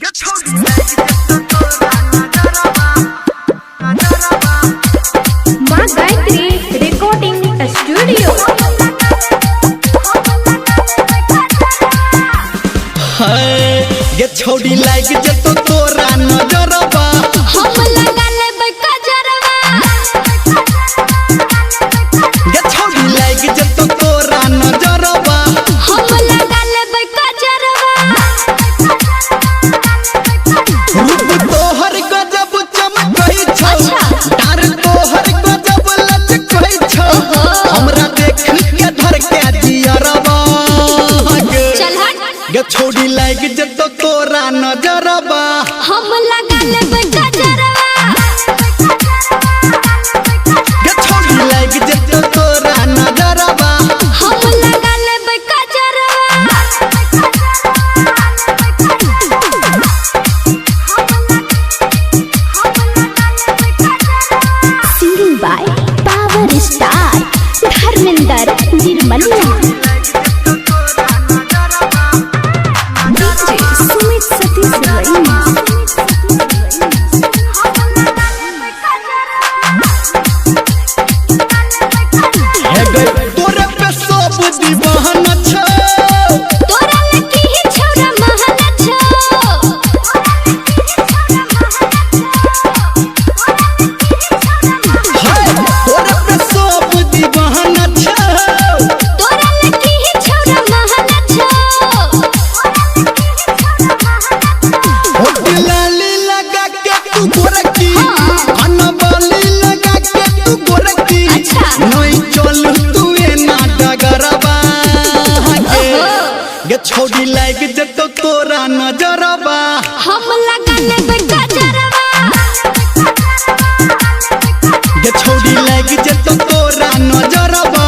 माँ Gayatri recording studio. ये छोड़ी लाइक जतो तोरा नजरबा हम लगा लेबै कजरवा। ये छोड़ी लाइक जतो तोरा नजरबा हम लगा लेबै कजरवा। रूप तोहर गजब चमकै छौ, डार तोहर गजब लचकै छौ, हमरा देख के धर के जियरबा चल हट। ये छोड़ी लाइक जतो तोरा नजरबा हम लगा लेबै कजरवा। ये छोड़ी लाइक जतो तोरा नजरबा हम लगा लेबै कजरवा। Singing by power star Dharmendra Nirmaliya. DJ Sumit Satish Raima. हे गई तोरे पे सब दीवाना छौ, तोरा लकी ही छौरा महल छौ। तोरे पे सब दीवाना छौ, तोरा लकी ही छौरा महल छौ। होठ लाली लगा के तू गोरकी, अनबाली लगा के तू गोरकी, अच्छा। नहीं चल तू ए ना डगरबा के ये छोड़ी लाइक जतो तोरा नजरबा हम लगा लेबै कजरवा। ये छोड़ी लाइक जतो तोरा नजरबा